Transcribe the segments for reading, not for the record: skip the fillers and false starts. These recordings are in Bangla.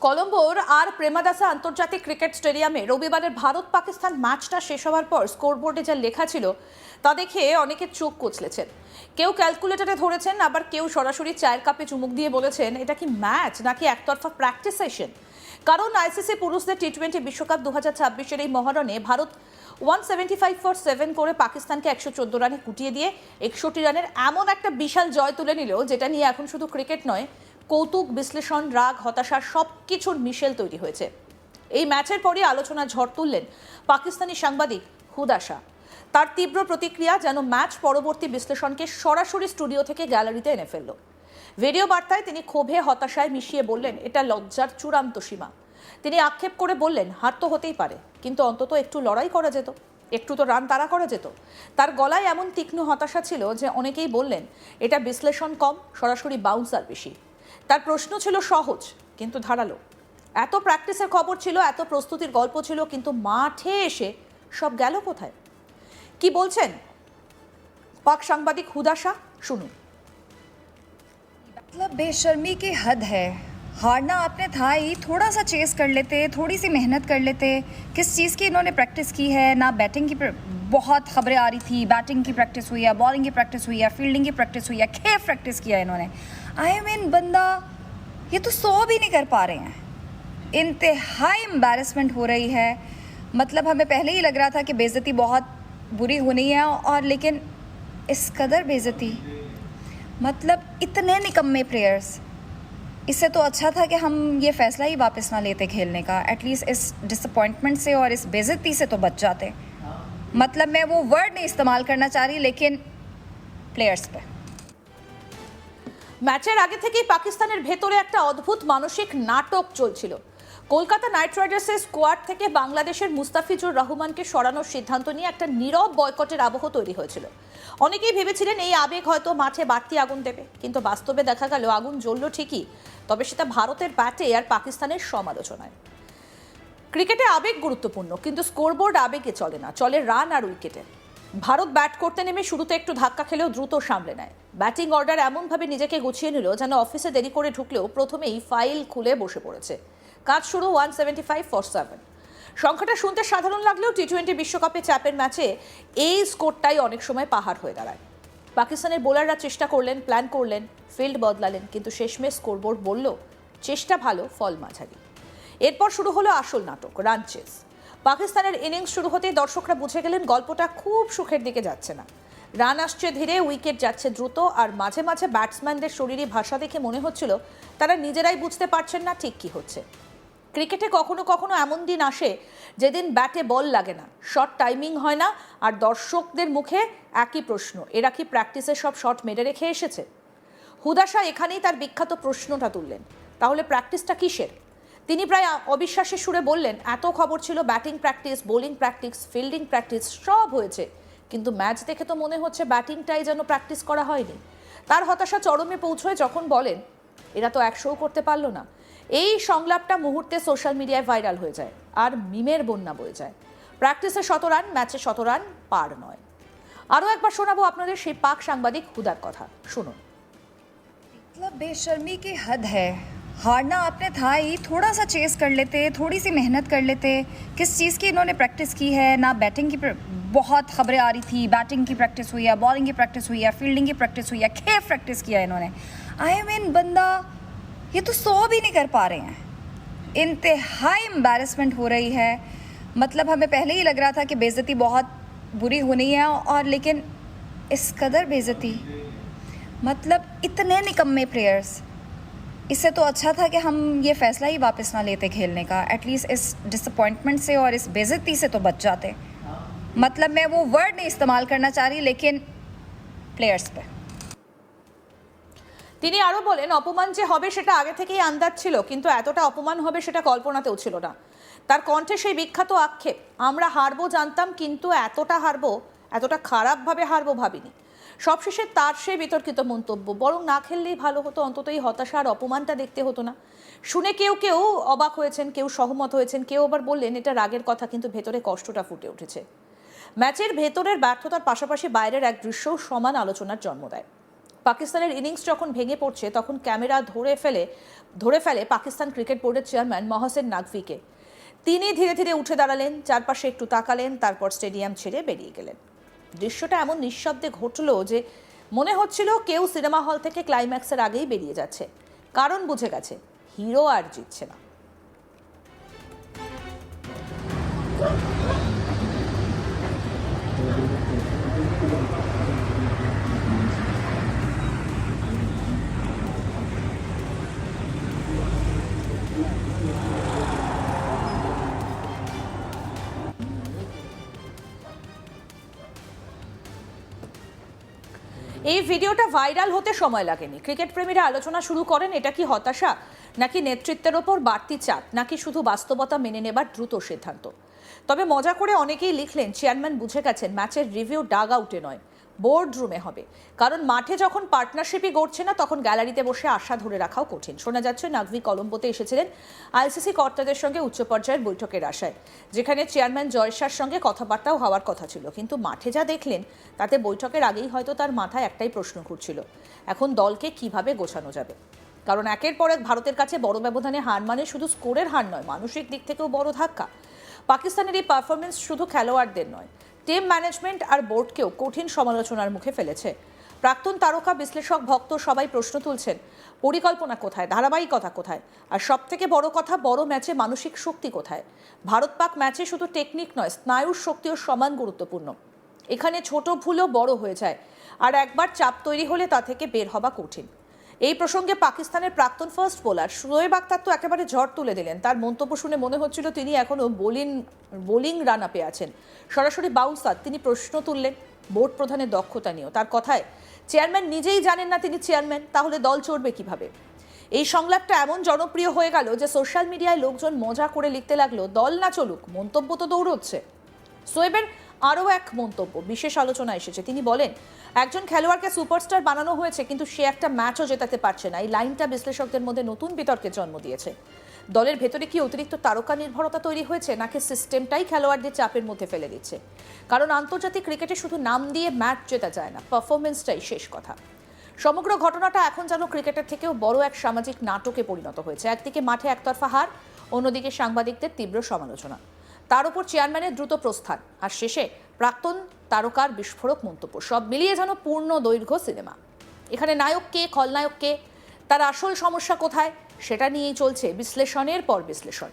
কলম্বোর আর প্রেমাদাসা আন্তর্জাতিক ক্রিকেট স্টেডিয়ামে রবিবারের ভারত পাকিস্তান ম্যাচটা শেষ হওয়ার পর স্কোরবোর্ডে যা লেখা ছিল তা দেখে অনেকে চোখ কচলেছেন। কেউ ক্যালকুলেটরে ধরেছেন, আবার কেউ সরাসরি চায়ের কাপে চুমুক দিয়ে বলেছেন এটা কি ম্যাচ নাকি একতরফা প্র্যাকটিস সেশন। কারণ আইসিসি পুরুষদের টি-20 বিশ্বকাপ 2026-এর এই মহারণে ভারত 175 for 7 করে পাকিস্তানকে 114 রানে কুটিয়ে দিয়ে 61 রানের এমন একটা বিশাল জয় তুলে নিল, যেটা নিয়ে এখন শুধু ক্রিকেট নয়, কৌতুক, বিশ্লেষণ, রাগ, হতাশা সবকিছুর মিশেল তৈরি হয়েছে। এই ম্যাচের পরই আলোচনা ঝড় তুললেন পাকিস্তানি সাংবাদিক হুদা শাহ। তার তীব্র প্রতিক্রিয়া যেন ম্যাচ পরবর্তী বিশ্লেষণকে সরাসরি স্টুডিও থেকে গ্যালারিতে এনে ফেলল। ভিডিও বার্তায় তিনি ক্ষোভে হতাশায় মিশিয়ে বললেন এটা লজ্জার চূড়ান্ত সীমা। তিনি আক্ষেপ করে বললেন হার তো হতেই পারে, কিন্তু অন্তত একটু লড়াই করা যেত, একটু তো রান তাড়া করা যেত। তার গলায় এমন তীক্ষ্ণ হতাশা ছিল যে অনেকেই বললেন এটা বিশ্লেষণ কম, সরাসরি বাউন্সার বেশি। তার প্রশ্ন ছিল সহজ কিন্তু ধারালো। এত প্র্যাকটিসের খবর ছিল, এত প্রস্তুতির গল্প ছিল, কিন্তু মাঠে এসে সব গেল কোথায়? কি বলছেন পাক সাংবাদিক হুদা শাহ, শুনুন। मतलब बेशर्मी की हद है। हारना आपने था ही, थोड़ा सा चेस कर लेते, थोड़ी सी मेहनत कर लेते। किस चीज़ की इन्होंने प्रैक्टिस की है? ना बैटिंग की बहुत खबरें आ रही थी, बैटिंग की प्रैक्टिस हुई है, बॉलिंग की प्रैक्टिस हुई है, फील्डिंग की प्रैक्टिस हुई है, खेफ प्रैक्टिस किया है इन्होंने। आई मीन बंदा ये तो 100 भी नहीं कर पा रहे हैं। इंतहाई एम्बैरसमेंट हो रही है। मतलब हमें पहले ही लग रहा था कि बेइज्जती बहुत बुरी होनी है, और लेकिन इस कदर बेइज्जती, मतलब इतने निकम्मे प्लेयर्स। इससे तो अच्छा था कि हम ये फ़ैसला ही वापस ना लेते खेलने का। एटलीस्ट इस डिसअपॉइंटमेंट से और इस बेइज्जती से तो बच जाते। मतलब मैं वो वर्ड नहीं इस्तेमाल करना चाह रही, लेकिन प्लेयर्स पे। ম্যাচের আগে থেকেই পাকিস্তানের ভেতরে একটা অদ্ভুত মানসিক নাটক চলছিল। কলকাতা নাইট রাইডার্সের স্কোয়াড থেকে বাংলাদেশের মুস্তাফিজুর রহমানকে সরানোর সিদ্ধান্ত নিয়ে একটা নীরব বয়কটের আবহ তৈরি হয়েছিল। অনেকেই ভেবেছিলেন এই আবেগ হয়তো মাঠে বাড়তি আগুন দেবে, কিন্তু বাস্তবে দেখা গেল আগুন জ্বলল ঠিকই, তবে সেটা ভারতের ব্যাটে আর পাকিস্তানের সমালোচনায়। ক্রিকেটে আবেগ গুরুত্বপূর্ণ, কিন্তু স্কোরবোর্ড আবেগে চলে না, চলে রান আর উইকেটে। ভারত ব্যাট করতে নেমে শুরুতে একটু ধাক্কা খেলেও দ্রুত সামলে নেয়। ব্যাটিং অর্ডার এমনভাবে নিজেকে গুছিয়ে নিল যেন অফিসে দেরি করে ঢুকলেও প্রথমেই ফাইল খুলে বসে পড়েছে। কাজ শুরু 175 for 7। সংখ্যাটা শুনতে সাধারণ লাগলেও টি-20 বিশ্বকাপে চ্যাপের ম্যাচে এই স্কোরটাই অনেক সময় পাহাড় হয়ে দাঁড়ায়। পাকিস্তানের বোলাররা চেষ্টা করলেন, প্ল্যান করলেন, ফিল্ড বদলালেন, কিন্তু শেষমেশ স্কোরবোর্ড বলল চেষ্টা ভালো, ফল মাঝারি। এরপর শুরু হলো আসল নাটক, রান চেস। পাকিস্তানের ইনিংস শুরু হতেই দর্শকরা বুঝে গেলেন গল্পটা খুব সুখের দিকে যাচ্ছে না। রান আসছে ধীরে, উইকেট যাচ্ছে দ্রুত, আর মাঝে মাঝে ব্যাটসম্যানদের শরীরী ভাষা দেখে মনে হচ্ছিল তারা নিজেরাই বুঝতে পারছেন না ঠিক কী হচ্ছে। ক্রিকেটে কখনো কখনো এমন দিন আসে যেদিন ব্যাটে বল লাগে না, শট টাইমিং হয় না, আর দর্শকদের মুখে একই প্রশ্ন, এরা কি প্র্যাকটিসে সব শট মেরে রেখে এসেছে? হুদা শাহ এখানেই তার বিখ্যাত প্রশ্নটা তুললেন, তাহলে প্র্যাকটিসটা কিসের? তিনি প্রায় অবিশ্বাসের সুরে বললেন এত খবর ছিল, batting practice, bowling practice, fielding practice সব হয়েছে, কিন্তু ম্যাচ দেখে তো মনে হচ্ছে ব্যাটিংটাই যেন প্র্যাকটিস করা হয়নি। তার হতাশা চরমে পৌঁছয় যখন বলেন এরা তো 100 করতে পারলো না। এই সংলাপটা মুহূর্তে সোশ্যাল মিডিয়ায় ভাইরাল হয়ে যায় আর মিমের বন্যা বয়ে যায়। প্র্যাকটিসে 100 রান, ম্যাচে 100 রান পার নয়। আরও একবার শোনাবো আপনাদের সেই পাক সাংবাদিক হুদার কথা, শুনুন। मतलब बेशर्मी की हद है। हारना आपने था ही, थोड़ा सा चेस कर लेते, थोड़ी सी मेहनत कर लेते। किस चीज़ की इन्होंने प्रैक्टिस की है? ना बैटिंग की बहुत खबरें आ रही थी, बैटिंग की प्रैक्टिस हुई है, बॉलिंग की प्रैक्टिस हुई है, फील्डिंग की प्रैक्टिस हुई है, खेफ प्रैक्टिस किया है इन्होंने। आई मीन बंदा ये तो 100 भी नहीं कर पा रहे हैं। इंतहाई एम्बैरसमेंट हो रही है। मतलब हमें पहले ही लग रहा था कि बेइज्जती बहुत बुरी होनी है, और लेकिन इस कदर बेइज्जती, मतलब इतने निकम्मे प्लेयर्स। इससे तो अच्छा था कि हम ये फ़ैसला ही वापस ना लेते खेलने का। एटलीस्ट इस डिसअपॉइंटमेंट से और इस बेइज्जती से तो बच जाते। मतलब मैं वो वर्ड नहीं इस्तेमाल करना चाह रही, लेकिन प्लेयर्स पे। তিনি আরও বলেন অপমান যে হবে সেটা আগে থেকেই আন্দাজ ছিল, কিন্তু এতটা অপমান হবে সেটা কল্পনাতেও ছিল না। তার কণ্ঠে সেই বিখ্যাত আক্ষেপ, আমরা হারবো জানতাম, কিন্তু এতটা হারবো, এতটা খারাপভাবে হারবো ভাবিনি। সবশেষে তার সেই বিতর্কিত মন্তব্য, বরং না খেললেই ভালো হতো, অন্তত এই হতাশা আর অপমানটা দেখতে হতো না। শুনে কেউ কেউ অবাক হয়েছেন, কেউ সহমত হয়েছেন, কেউ আবার বললেন এটা রাগের কথা, কিন্তু ভেতরে কষ্টটা ফুটে উঠেছে। ম্যাচের ভেতরের ব্যর্থতার পাশাপাশি বাইরের এক দৃশ্যও সমান আলোচনার জন্ম দেয়। পাকিস্তানের ইনিংস যখন ভেঙে পড়ছে তখন ক্যামেরা ধরে ফেলে ধরে ফেলে পাকিস্তান ক্রিকেট বোর্ডের চেয়ারম্যান মহসেন নাকভিকে। তিনি ধীরে ধীরে উঠে দাঁড়ালেন, চারপাশে একটু তাকালেন, তারপর স্টেডিয়াম ছেড়ে বেরিয়ে গেলেন। দৃশ্যটা এমন নিঃশব্দে ঘটল যে মনে হচ্ছিল কেউ সিনেমা হল থেকে ক্লাইম্যাক্সের আগেই বেরিয়ে যাচ্ছে, কারণ বুঝে গেছে হিরো আর জিতছে না। এই ভিডিওটা ভাইরাল হতে সময় লাগেনি। ক্রিকেট প্রেমীরা আলোচনা শুরু করেন, এটা কি হতাশা, নাকি নেতৃত্বের ওপর বাড়তি চাপ, নাকি শুধু বাস্তবতা মেনে নেবার দ্রুত সিদ্ধান্ত। তবে মজা করে অনেকেই লিখলেন, চেয়ারম্যান বুঝে গেছেন ম্যাচের রিভিউ ডাগ আউটে নয়, বোর্ড রুমে হবে। কারণ মাঠে যখন পার্টনারশিপই গড়ছে না, তখন গ্যালারিতে বসে আশা ধরে রাখাও কঠিন। শোনা যাচ্ছে নাকভি কলম্বোতে এসেছিলেন আইসিসি কর্তাদের সঙ্গে উচ্চ পর্যায়ের বৈঠকের আশায়, যেখানে চেয়ারম্যান জয়শার সঙ্গে কথাবার্তাও হওয়ার কথা ছিল। কিন্তু মাঠে যা দেখলেন তাতে বৈঠকের আগেই হয়তো তার মাথায় একটাই প্রশ্ন ঘুরছিল, এখন দলকে কিভাবে গোছানো যাবে। কারণ একের পর এক ভারতের কাছে বড় ব্যবধানে হার মানে শুধু স্কোরের হার নয়, মানসিক দিক থেকেও বড় ধাক্কা। পাকিস্তানের এই পারফরমেন্স শুধু খেলোয়াড়দের নয়, টিম ম্যানেজমেন্ট আর বোর্ডকেও কঠিন সমালোচনার মুখে ফেলেছে। প্রাক্তন তারকা, বিশ্লেষক, ভক্ত সবাই প্রশ্ন তুলছেন, পরিকল্পনা কোথায়, ধারাবাহিকতা কোথায়, আর সব থেকে বড় কথা, বড় ম্যাচে মানসিক শক্তি কোথায়। ভারত পাক ম্যাচে শুধু টেকনিক নয়, স্নায়ুর শক্তিও সমান গুরুত্বপূর্ণ। এখানে ছোট ভুলও বড় হয়ে যায়, আর একবার চাপ তৈরি হলে তা থেকে বের হওয়া কঠিন। এই প্রসঙ্গে পাকিস্তানের প্রাক্তন ফাস্ট বোলার শোয়েব আখতার তো একেবারে ঝড় তুলে দিলেন। তার মন্তব্য শুনে মনে হচ্ছিল তিনি এখনও বোলিং রান আপে আছেন, সরাসরি বাউন্সার। তিনি প্রশ্ন তুললেন বোর্ড প্রধানের দক্ষতা নিয়েও। তার কথায়, চেয়ারম্যান নিজেই জানেন না তিনি চেয়ারম্যান, তাহলে দল চড়বে কিভাবে। এই সংলাপটা এমন জনপ্রিয় হয়ে গেল যে সোশ্যাল মিডিয়ায় লোকজন মজা করে লিখতে লাগলো, দল না চলুক, মন্তব্য তো দৌড়চ্ছে। শোয়েবের আরও এক মন্তব্য বিশেষ আলোচনা এসেছে। তিনি বলেন, একজন খেলোয়াড়কে সুপারস্টার বানানো হয়েছে, কিন্তু সে একটা ম্যাচও জেতাতে পারছে না। এই লাইনটা বিশ্লেষকদের মধ্যে নতুন বিতর্কের জন্ম দিয়েছে। দলের ভেতরে কি অতিরিক্ত তারকা নির্ভরতা তৈরি হয়েছে, নাকি সিস্টেমটাই খেলোয়াড়দের চাপের মধ্যে ফেলে দিচ্ছে? কারণ আন্তর্জাতিক ক্রিকেটে শুধু নাম দিয়ে ম্যাচ জেতা যায় না, পারফরমেন্সটাই শেষ কথা। সমগ্র ঘটনাটা এখন যেন ক্রিকেটের থেকেও বড় এক সামাজিক নাটকে পরিণত হয়েছে। একদিকে মাঠে একতরফা হার, অন্যদিকে সাংবাদিকদের তীব্র সমালোচনা, তার উপর চেয়ারম্যানের দ্রুত প্রস্থান, আর শেষে প্রাক্তন তারকার বিস্ফোরক মন্তব্য। সব মিলিয়ে যেন পূর্ণ দৈর্ঘ্য সিনেমা। এখানে নায়ক কে, খলনায়ক কে, তার আসল সমস্যা কোথায়, সেটা নিয়েই চলছে বিশ্লেষণের পর বিশ্লেষণ।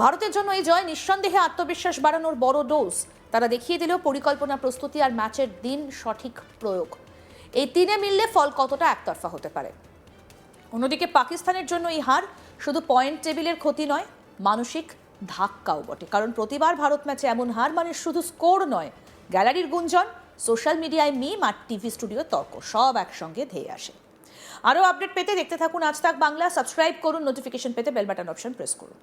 ভারতের জন্য এই জয় নিঃসন্দেহে আত্মবিশ্বাস বাড়ানোর বড় ডোজ। তারা দেখিয়ে দিল পরিকল্পনা, প্রস্তুতি আর ম্যাচের দিন সঠিক প্রয়োগ, এই তিনে মিললে ফল কতটা একতরফা হতে পারে। অন্যদিকে পাকিস্তানের জন্য এই হার শুধু পয়েন্ট টেবিলের ক্ষতি নয়, মানসিক ধাক্কাও বটে। কারণ প্রতিবার ভারত ম্যাচে এমন হার মানে শুধু স্কোর নয়, গ্যালারির গুঞ্জন, সোশ্যাল মিডিয়ায় মিম আর টিভি স্টুডিওর তর্ক সব একসঙ্গে ধেয়ে আসে। আরও আপডেট পেতে দেখতে থাকুন আজ তাক বাংলা। সাবস্ক্রাইব করুন, নোটিফিকেশন পেতে বেল বাটন অপশন প্রেস করুন।